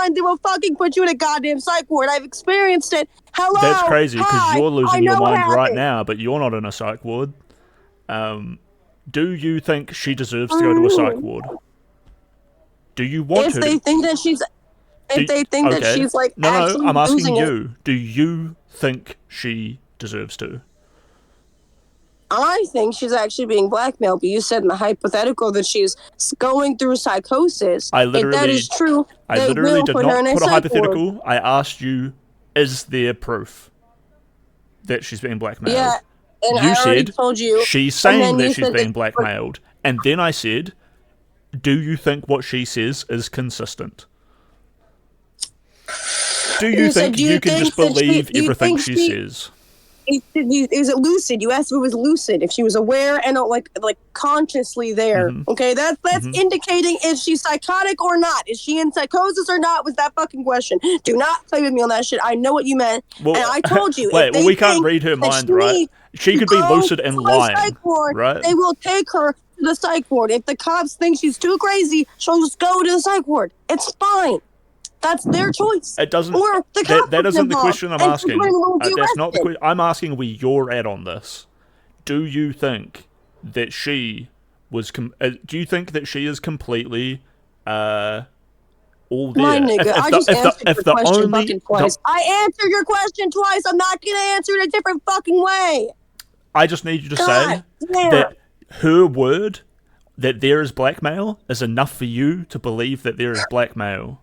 mind, they will fucking put you in a goddamn psych ward. I've experienced it. Hello. That's crazy because you're losing your mind right happened. now, but you're not in a psych ward. Do you think she deserves to go to a psych ward? Do you want her? If they think that she's like actually I'm asking losing you. Do you think she deserves to? I think she's actually being blackmailed, but you said in the hypothetical that she's going through psychosis. If that is true, I literally did not put a hypothetical. I asked you, is there proof that she's being blackmailed? Yeah, and you I already said told you. She's saying that she's being blackmailed. And then I said, do you think what she says is consistent? Do you think you can just believe everything she says? Is it lucid? You asked if it was lucid, if she was aware and like consciously there. Okay, that's indicating if she's psychotic or not. Is she in psychosis or not? Was that fucking question? Do not play with me on that shit. I know what you meant, and I told you. Wait, we can't read her mind, right? She could be lucid and lying, right? They will take her to the psych ward. If the cops think she's too crazy, she'll just go to the psych ward. It's fine. That's their choice. It doesn't. Or the that isn't the question I'm asking. That's not the question. I'm asking where you're at on this. Do you think that she was? Do you think that she is completely all there? My nigga, I just answered your question fucking twice. I answered your question twice. I'm not gonna answer it a different fucking way. I just need you to say that her word that there is blackmail is enough for you to believe that there is blackmail.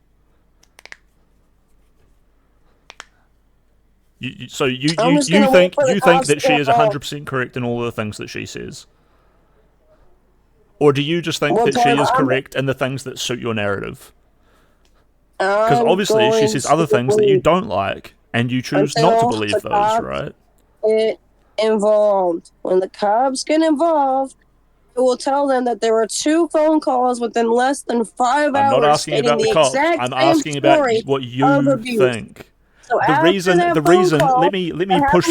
You think that she is 100% correct in all of the things that she says, or do you just think that she is correct in the things that suit your narrative? Because obviously she says other things that you don't like, and you choose not to believe those, right? It involved. When the cops get involved, it will tell them that there were 2 phone calls within less than 5 hours. I'm not asking about the cops. I'm asking about what you think. So the reason let me push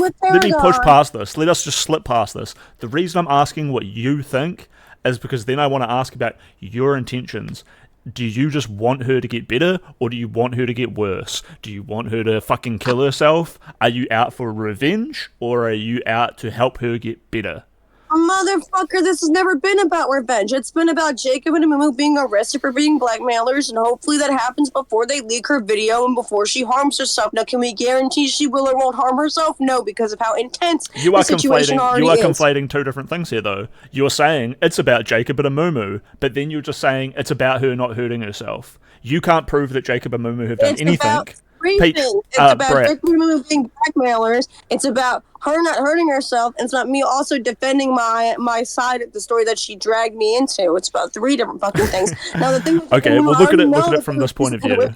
past this. Let us just slip past this. The reason I'm asking what you think is because then I want to ask about your intentions. Do you just want her to get better, or do you want her to get worse? Do you want her to fucking kill herself? Are you out for revenge, or are you out to help her get better? Motherfucker, this has never been about revenge. It's been about Jacob and Amumu being arrested for being blackmailers, and hopefully that happens before they leak her video and before she harms herself. Now, can we guarantee she will or won't harm herself? No, because of how intense the situation already is. You are conflating 2 different things here, though. You're saying it's about Jacob and Amumu, but then you're just saying it's about her not hurting herself. You can't prove that Jacob and Amumu have done anything. It's about Jacob and Amumu being blackmailers. It's about her not hurting herself, and it's not me also defending my side of the story that she dragged me into. It's about 3 different fucking things. Now the thing. Okay, well look at it from this point of view.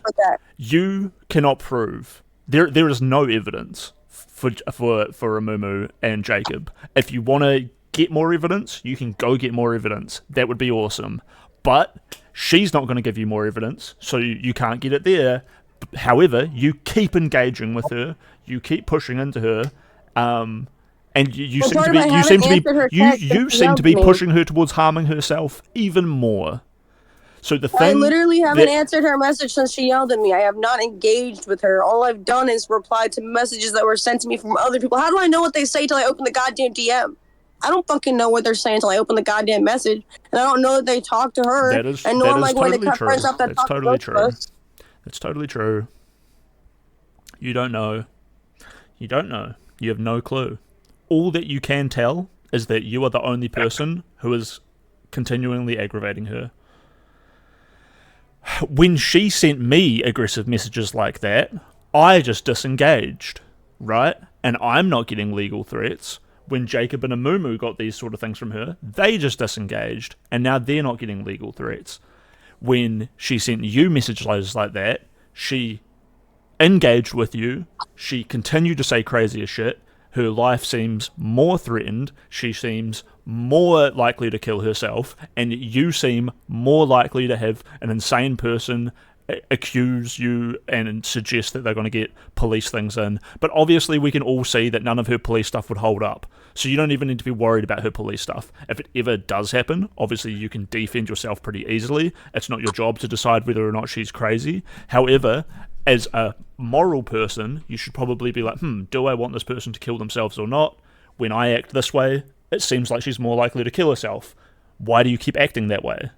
You cannot prove there is no evidence for Amumu and Jacob. If you want to get more evidence, you can go get more evidence. That would be awesome. But she's not going to give you more evidence, so you can't get it there. However, you keep engaging with her, you keep pushing into her, and you seem to be pushing her towards harming herself even more. So I literally haven't answered her message since she yelled at me. I have not engaged with her. All I've done is reply to messages that were sent to me from other people. How do I know what they say till I open the goddamn DM? I don't fucking know what they're saying until I open the goddamn message, and I don't know that they talk to her. That's totally true. It's totally true. You don't know. You don't know. You have no clue. All that you can tell is that you are the only person who is continually aggravating her. When she sent me aggressive messages like that, I just disengaged, right? And I'm not getting legal threats. When Jacob and Amumu got these sort of things from her, they just disengaged, and now they're not getting legal threats. When she sent you messages like that, she engaged with you, she continued to say crazier shit, her life seems more threatened, she seems more likely to kill herself, and you seem more likely to have an insane person accuse you and suggest that they're going to get police things in. But obviously we can all see that none of her police stuff would hold up. So you don't even need to be worried about her police stuff. If it ever does happen, obviously you can defend yourself pretty easily. It's not your job to decide whether or not she's crazy. However, as a moral person, you should probably be like, do I want this person to kill themselves or not? When I act this way, it seems like she's more likely to kill herself. Why do you keep acting that way?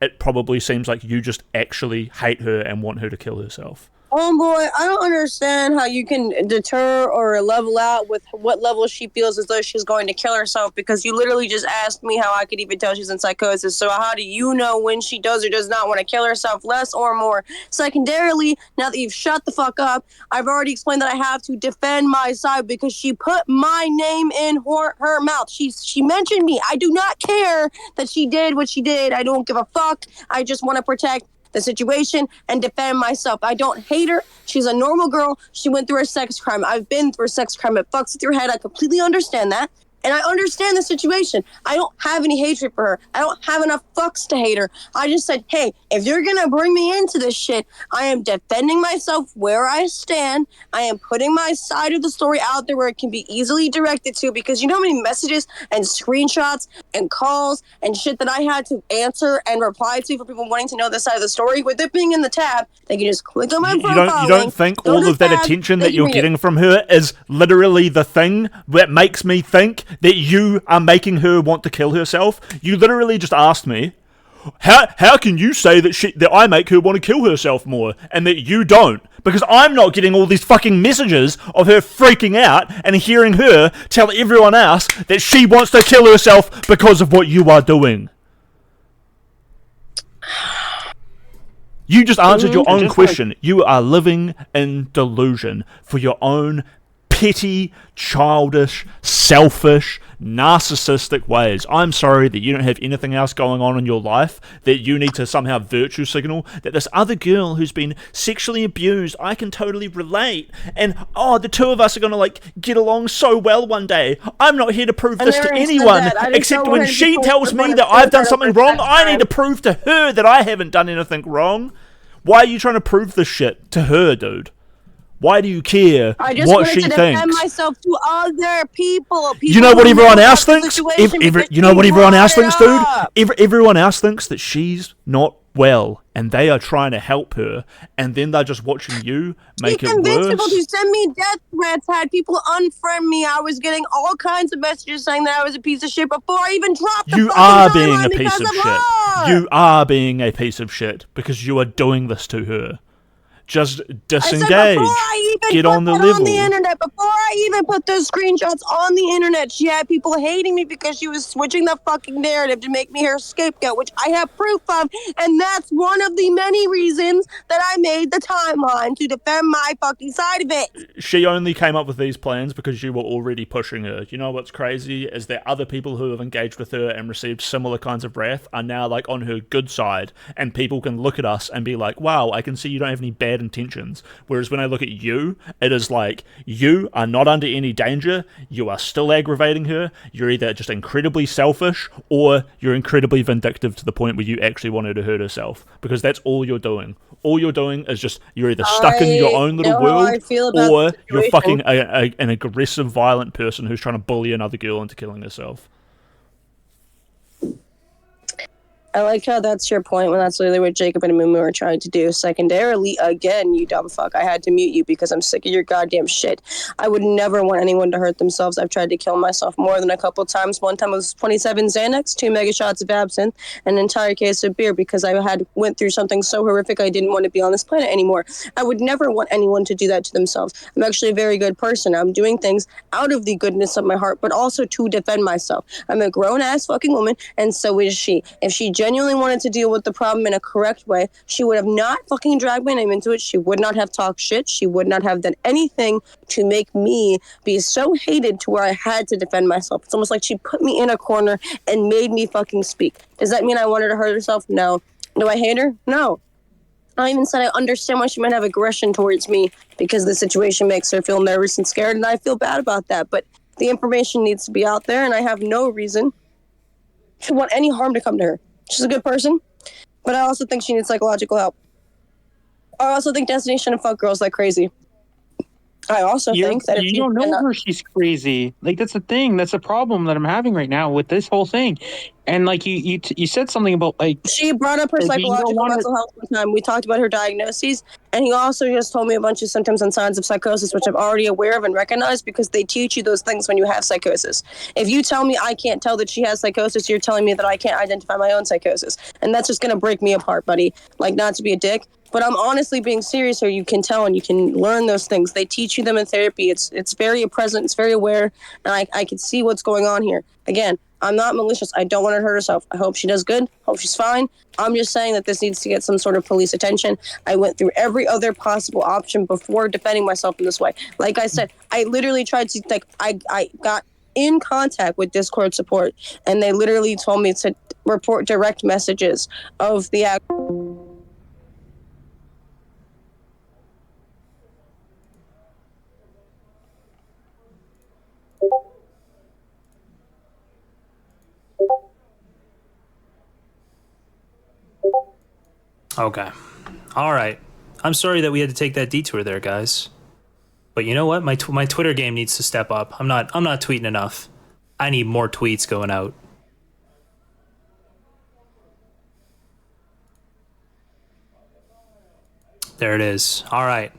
It probably seems like you just actually hate her and want her to kill herself. Oh boy, I don't understand how you can deter or level out with what level she feels as though she's going to kill herself, because you literally just asked me how I could even tell she's in psychosis. So how do you know when she does or does not want to kill herself, less or more? Secondarily, now that you've shut the fuck up, I've already explained that I have to defend my side because she put my name in her mouth. She mentioned me. I do not care that she did what she did. I don't give a fuck. I just want to protect the situation and defend myself. I don't hate her. She's a normal girl. She went through a sex crime. I've been through a sex crime. It fucks with your head. I completely understand that. And I understand the situation. I don't have any hatred for her. I don't have enough fucks to hate her. I just said, hey, if you're going to bring me into this shit, I am defending myself where I stand. I am putting my side of the story out there where it can be easily directed to, because you know how many messages and screenshots and calls and shit that I had to answer and reply to for people wanting to know this side of the story? With it being in the tab, they can just click on my profile. You don't think all of that attention that you're getting from her is literally the thing that makes me think that you are making her want to kill herself? You literally just asked me, how can you say that I make her want to kill herself more and that you don't? Because I'm not getting all these fucking messages of her freaking out and hearing her tell everyone else that she wants to kill herself because of what you are doing. You just answered your own question. You are living in delusion for your own petty, childish, selfish, narcissistic ways. I'm sorry that you don't have anything else going on in your life, that you need to somehow virtue signal that this other girl who's been sexually abused, I can totally relate, and the two of us are gonna get along so well one day. I'm not here to prove this to anyone, except when she tells me that I've done something wrong, I need to prove to her that I haven't done anything wrong. Why are you trying to prove this shit to her, dude? Why do you care what she thinks? I just wanted to defend myself to other people. You know what everyone else thinks? You know what everyone else thinks, dude? Everyone else thinks that she's not well, and they are trying to help her, and then they're just watching you make it worse. She convinced people to send me death threats, had people unfriend me. I was getting all kinds of messages saying that I was a piece of shit before I even dropped the You are being a piece of shit. You are being a piece of shit because you are doing this to her. Just disengage. Get on the level. On the internet, before I even put those screenshots on the internet, she had people hating me because she was switching the fucking narrative to make me her scapegoat, which I have proof of, and that's one of the many reasons that I made the timeline to defend my fucking side of it. She only came up with these plans because you were already pushing her. You know what's crazy is that other people who have engaged with her and received similar kinds of wrath are now on her good side, and people can look at us and be like, wow, I can see you don't have any bad intentions. Whereas when I look at you, it is you are not under any danger, you are still aggravating her, you're either just incredibly selfish or you're incredibly vindictive to the point where you actually want her to hurt herself, because that's all you're doing. All you're doing is just, you're either stuck in your own little world or you're fucking an aggressive, violent person who's trying to bully another girl into killing herself. I like how that's your point when that's literally what Jacob and Mumu are trying to do. Secondarily, again, you dumb fuck, I had to mute you because I'm sick of your goddamn shit. I would never want anyone to hurt themselves. I've tried to kill myself more than a couple times. One time it was 27 Xanax, 2 mega shots of absinthe, and an entire case of beer because I went through something so horrific I didn't want to be on this planet anymore. I would never want anyone to do that to themselves. I'm actually a very good person. I'm doing things out of the goodness of my heart, but also to defend myself. I'm a grown-ass fucking woman, and so is she. If she genuinely wanted to deal with the problem in a correct way, she would have not fucking dragged my name into it. She would not have talked shit. She would not have done anything to make me be so hated to where I had to defend myself. It's almost like she put me in a corner and made me fucking speak. Does that mean I want her to hurt herself? No. Do I hate her? No. I even said I understand why she might have aggression towards me because the situation makes her feel nervous and scared, and I feel bad about that. But the information needs to be out there, and I have no reason to want any harm to come to her. She's a good person, but I also think she needs psychological help. I also think Destiny shouldn't fuck girls like crazy. I also think that if You you don't know cannot, her. She's crazy. Like, that's the thing. That's a problem that I'm having right now with this whole thing. And like you said something about like she brought up her you don't psychological want to. mental health one time. We talked about her diagnoses, and he also just told me a bunch of symptoms and signs of psychosis, which I'm already aware of and recognize because they teach you those things when you have psychosis. If you tell me I can't tell that she has psychosis, you're telling me that I can't identify my own psychosis, and that's just gonna break me apart, buddy. Like, not to be a dick, but I'm honestly being serious here. You can tell and you can learn those things. They teach you them in therapy. It's very present. It's very aware, and I can see what's going on here. Again, I'm not malicious. I don't want her to hurt herself. I hope she does good. Hope she's fine. I'm just saying that this needs to get some sort of police attention. I went through every other possible option before defending myself in this way. Like I said, I literally tried to, like, I got in contact with Discord support, and they literally told me to report direct messages of the Okay. All right. I'm sorry that we had to take that detour there, guys. But you know what? My Twitter game needs to step up. I'm not tweeting enough. I need more tweets going out. There it is. All right.